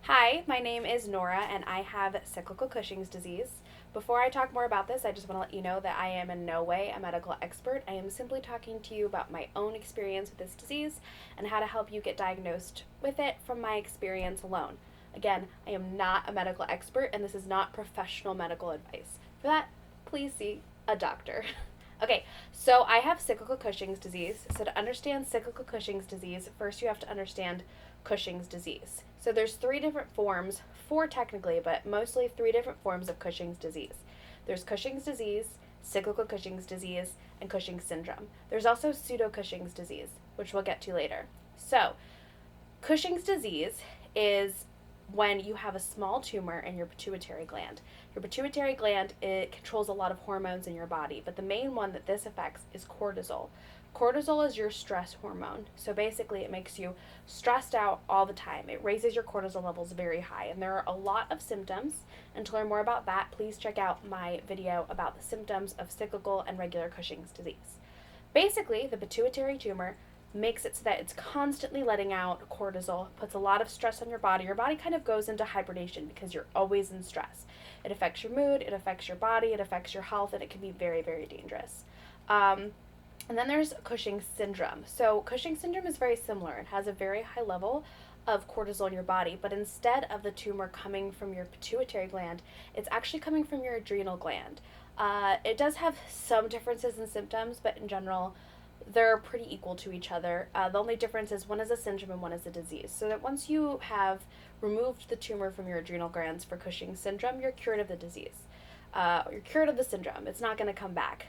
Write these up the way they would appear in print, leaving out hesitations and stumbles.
Hi, my name is Nora and I have cyclical Cushing's disease. Before I talk more about this, I just want to let you know that I am in no way a medical expert. I am simply talking to you about my own experience with this disease and how to help you get diagnosed with it from my experience alone. Again, I am not a medical expert and this is not professional medical advice. For that, please see a doctor. Okay, so I have cyclical Cushing's disease. So to understand cyclical Cushing's disease, first you have to understand Cushing's disease. So there's three different forms, four technically, but mostly three different forms of Cushing's disease. There's Cushing's disease, cyclical Cushing's disease, and Cushing's syndrome. There's also Pseudo Cushing's disease, which we'll get to later. So Cushing's disease is when you have a small tumor in your pituitary gland. Your pituitary gland, it controls a lot of hormones in your body, but the main one that this affects is cortisol. Cortisol is your stress hormone. So basically it makes you stressed out all the time. It raises your cortisol levels very high, and there are a lot of symptoms. And to learn more about that, please check out my video about the symptoms of cyclical and regular Cushing's disease. Basically, the pituitary tumor makes it so that it's constantly letting out cortisol, puts a lot of stress on your body. Your body kind of goes into hibernation because you're always in stress. It affects your mood, it affects your body, it affects your health, and it can be very, very dangerous. And then there's Cushing's syndrome. So Cushing's syndrome is very similar. It has a very high level of cortisol in your body, but instead of the tumor coming from your pituitary gland, it's actually coming from your adrenal gland. It does have some differences in symptoms, but in general, they're pretty equal to each other. The only difference is one is a syndrome and one is a disease. So that once you have removed the tumor from your adrenal glands for Cushing's syndrome, you're cured of the disease. You're cured of the syndrome. It's not going to come back.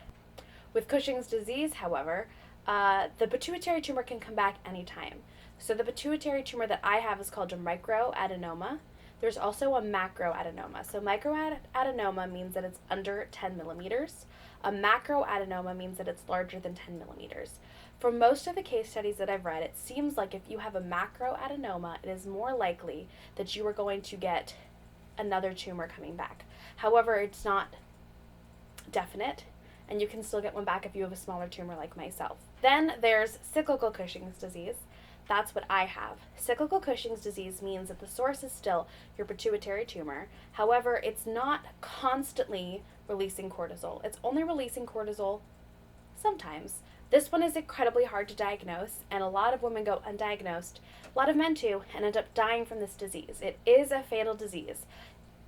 With Cushing's disease, however, the pituitary tumor can come back anytime. So the pituitary tumor that I have is called a microadenoma. There's also a macroadenoma. So microadenoma means that it's under 10 millimeters. A macroadenoma means that it's larger than 10 millimeters. For most of the case studies that I've read, it seems like if you have a macroadenoma, it is more likely that you are going to get another tumor coming back. However, it's not definite, and you can still get one back if you have a smaller tumor like myself. Then there's cyclical Cushing's disease. That's what I have. Cyclical Cushing's disease means that the source is still your pituitary tumor. However, it's not constantly releasing cortisol. It's only releasing cortisol sometimes. This one is incredibly hard to diagnose, and a lot of women go undiagnosed, a lot of men too, and end up dying from this disease. It is a fatal disease,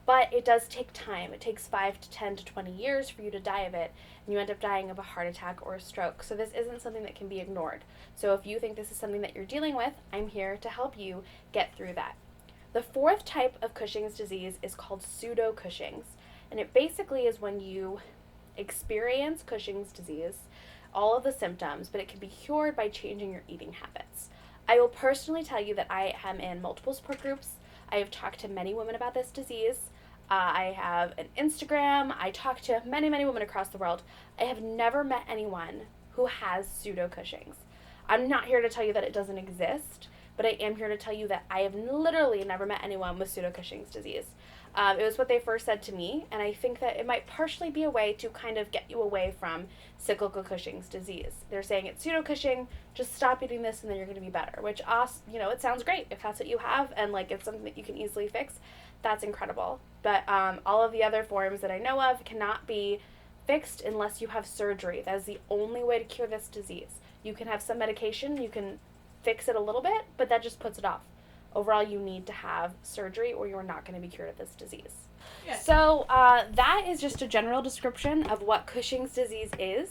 but it does take time. It takes 5 to 10 to 20 years for you to die of it, and you end up dying of a heart attack or a stroke. So this isn't something that can be ignored. So if you think this is something that you're dealing with, I'm here to help you get through that. The fourth type of Cushing's disease is called Pseudo Cushings, and it basically is when you experience Cushing's disease, all of the symptoms, but it can be cured by changing your eating habits. I will personally tell you that I am in multiple support groups. I have talked to many women about this disease. I have an Instagram. I talk to many, many women across the world. I have never met anyone who has Pseudo Cushings. I'm not here to tell you that it doesn't exist, but I am here to tell you that I have literally never met anyone with Pseudo Cushing's disease. It was what they first said to me, and I think that it might partially be a way to kind of get you away from cyclical Cushing's disease. They're saying it's Pseudo Cushing, just stop eating this and then you're going to be better, which, it sounds great. If that's what you have and it's something that you can easily fix, that's incredible. But all of the other forms that I know of cannot be fixed unless you have surgery. That is the only way to cure this disease. You can have some medication, you can fix it a little bit, but that just puts it off. Overall, you need to have surgery or you're not going to be cured of this disease. Yeah. So that is just a general description of what Cushing's disease is.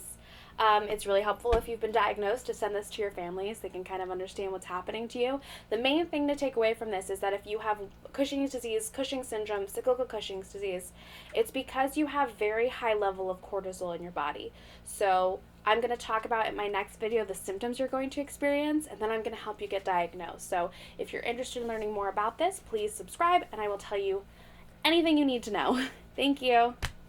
It's really helpful if you've been diagnosed to send this to your families. They can kind of understand what's happening to you. The main thing to take away from this is that if you have Cushing's disease, Cushing's syndrome, cyclical Cushing's disease, it's because you have very high level of cortisol in your body. So I'm going to talk about in my next video the symptoms you're going to experience, and then I'm going to help you get diagnosed. So if you're interested in learning more about this, please subscribe, and I will tell you anything you need to know. Thank you.